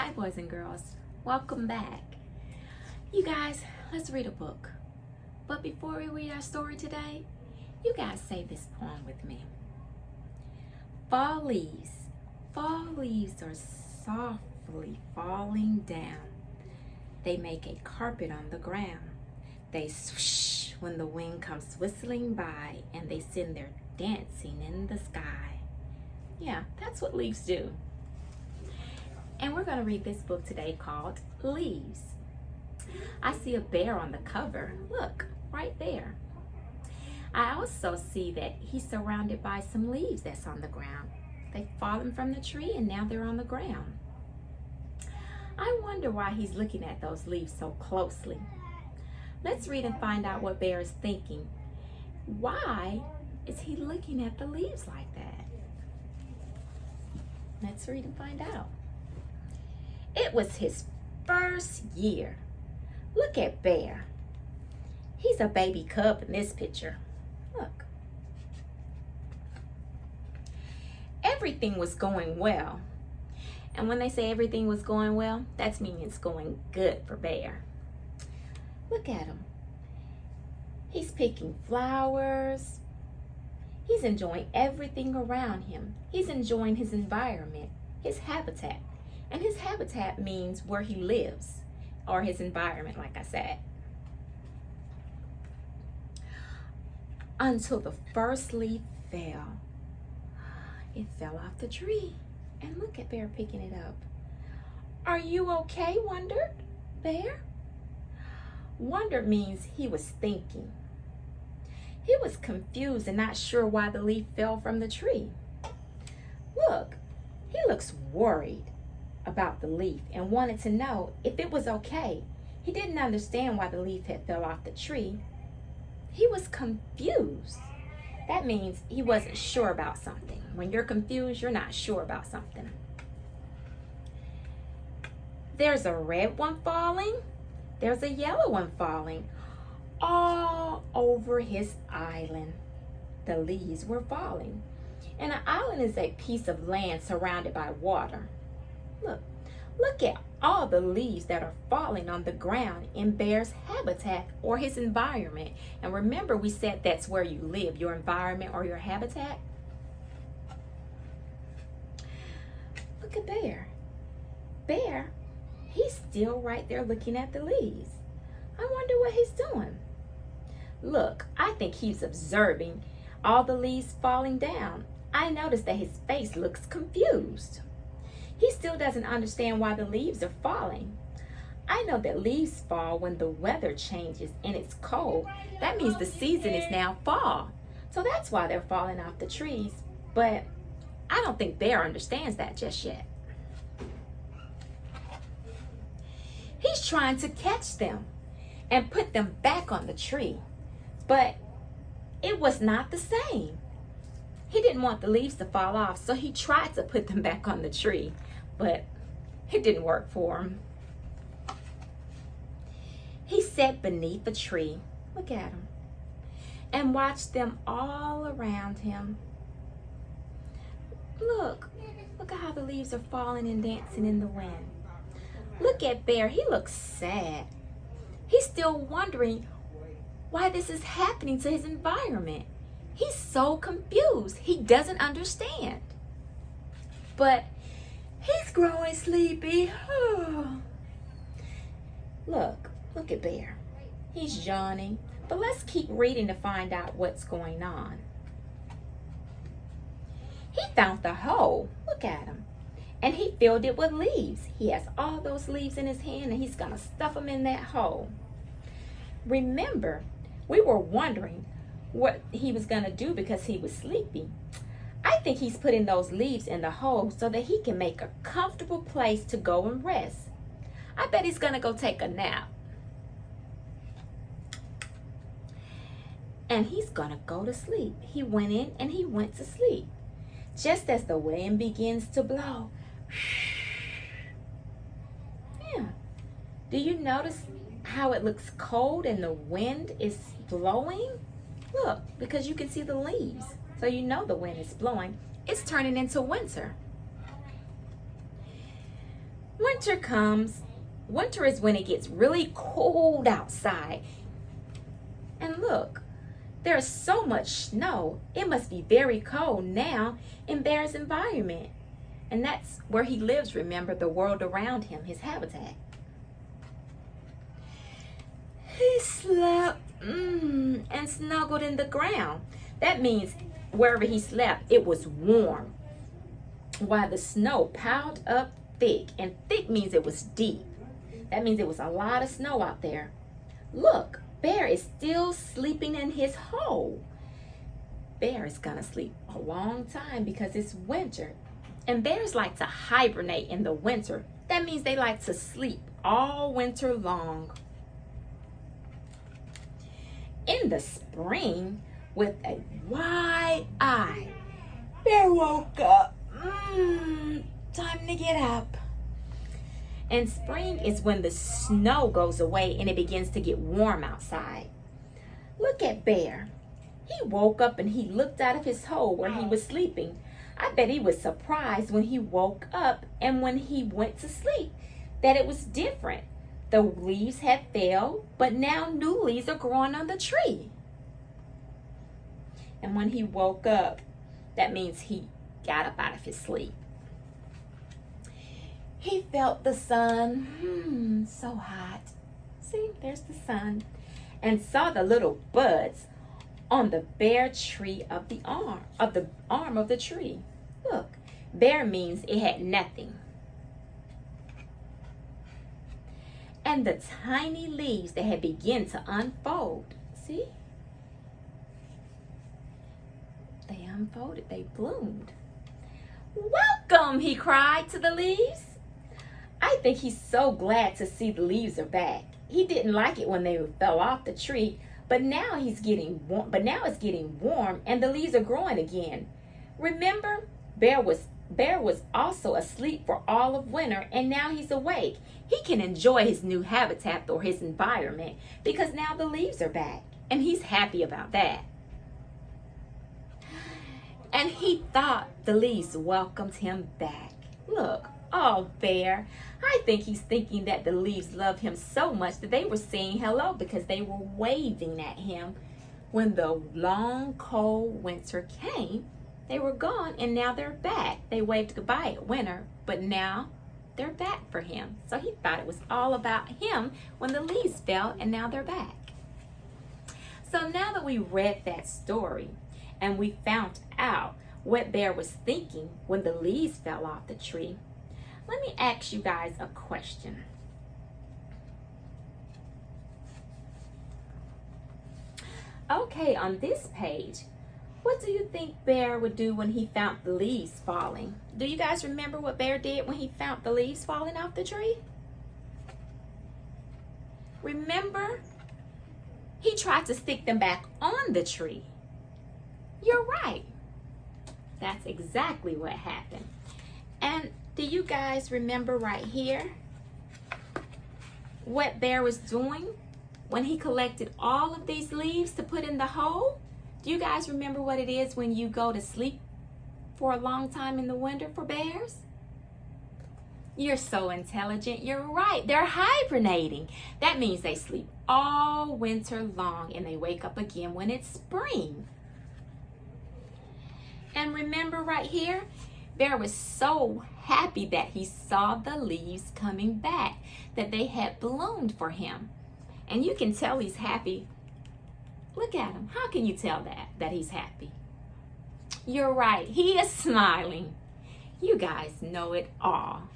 Hi boys and girls, welcome back. You guys, let's read a book. But before we read our story today, you guys say this poem with me. Fall leaves are softly falling down. They make a carpet on the ground. They swoosh when the wind comes whistling by, and they send their dancing in the sky. Yeah, that's what leaves do. And we're going to read this book today called Leaves. I see a bear on the cover. Look, right there. I also see that he's surrounded by some leaves that's on the ground. They've fallen from the tree and now they're on the ground. I wonder why he's looking at those leaves so closely. Let's read and find out what Bear is thinking. Why is he looking at the leaves like that? Let's read and find out. It was his first year. Look at Bear. He's a baby cub in this picture. Look. Everything was going well. And when they say everything was going well, that's meaning it's going good for Bear. Look at him. He's picking flowers. He's enjoying everything around him. He's enjoying his environment, his habitat. And his habitat means where he lives, or his environment, like I said. Until the first leaf fell. It fell off the tree. And look at Bear picking it up. Are you okay, wondered Bear? Wonder means he was thinking. He was confused and not sure why the leaf fell from the tree. Look, he looks worried about the leaf and wanted to know if it was okay. He didn't understand why the leaf had fell off the tree. He was confused. That means he wasn't sure about something. When you're confused, you're not sure about something. There's a red one falling. There's a yellow one falling. All over his island, the leaves were falling. And an island is a piece of land surrounded by water. Look at all the leaves that are falling on the ground in Bear's habitat or his environment. And remember, we said that's where you live, your environment or your habitat. Look at Bear. Bear, he's still right there looking at the leaves. I wonder what he's doing. Look, I think he's observing all the leaves falling down. I noticed that his face looks confused. He still doesn't understand why the leaves are falling. I know that leaves fall when the weather changes and it's cold. That means the season is now fall. So that's why they're falling off the trees. But I don't think Bear understands that just yet. He's trying to catch them and put them back on the tree. But it was not the same. He didn't want the leaves to fall off, so he tried to put them back on the tree, but it didn't work for him. He sat beneath a tree, look at him, and watched them all around him. Look at how the leaves are falling and dancing in the wind. Look at Bear, he looks sad. He's still wondering why this is happening to his environment. He's so confused. He doesn't understand. But he's growing sleepy. Look at Bear. He's yawning. But let's keep reading to find out what's going on. He found the hole. Look at him. And he filled it with leaves. He has all those leaves in his hand and he's going to stuff them in that hole. Remember, we were wondering what he was going to do because he was sleepy. I think he's putting those leaves in the hole so that he can make a comfortable place to go and rest. I bet he's going to go take a nap. And he's going to go to sleep. He went in and he went to sleep. Just as the wind begins to blow. Yeah. Do you notice how it looks cold and the wind is blowing? Look, because you can see the leaves. So you know the wind is blowing. It's turning into winter. winter comes. Winter is when it gets really cold outside. And look, there's so much snow. It must be very cold now in Bear's environment. And that's where he lives, remember, the world around him, his habitat. He slept and snuggled in the ground. That means wherever he slept, it was warm, while the snow piled up thick. And thick means it was deep. That means it was a lot of snow out there. Look, Bear is still sleeping in his hole. Bear is gonna sleep a long time because it's winter. And bears like to hibernate in the winter. That means they like to sleep all winter long. In the spring, with a wide eye, Bear woke up. Time to get up. And spring is when the snow goes away and it begins to get warm outside. Look at Bear. He woke up and he looked out of his hole where he was sleeping. I bet he was surprised when he woke up and when he went to sleep that it was different. The leaves had fell, but now new leaves are growing on the tree. And when he woke up, that means he got up out of his sleep. He felt the sun, so hot. See, there's the sun. And saw the little buds on the bare tree of the arm of the tree. Look, bare means it had nothing. And the tiny leaves that had begun to unfold. See? They unfolded, they bloomed. Welcome, he cried to the leaves. I think he's so glad to see the leaves are back. He didn't like it when they fell off the tree, but now it's getting warm and the leaves are growing again. Remember, Bear was also asleep for all of winter, and now he's awake. He can enjoy his new habitat or his environment because now the leaves are back, and he's happy about that. And he thought the leaves welcomed him back. Look, oh, Bear, I think he's thinking that the leaves love him so much that they were saying hello because they were waving at him. When the long, cold winter came, they were gone and now they're back. They waved goodbye at winter, but now they're back for him. So he thought it was all about him when the leaves fell, and now they're back. So now that we read that story and we found out what Bear was thinking when the leaves fell off the tree, let me ask you guys a question. Okay, on this page, what do you think Bear would do when he found the leaves falling? Do you guys remember what Bear did when he found the leaves falling off the tree? Remember? He tried to stick them back on the tree. You're right. That's exactly what happened. And do you guys remember right here what Bear was doing when he collected all of these leaves to put in the hole? Do you guys remember what it is when you go to sleep for a long time in the winter for bears? You're so intelligent. You're right. They're hibernating. That means they sleep all winter long and they wake up again when it's spring. And remember right here, Bear was so happy that he saw the leaves coming back, that they had bloomed for him. And you can tell he's happy. Look at him. How can you tell that he's happy? You're right. He is smiling. You guys know it all.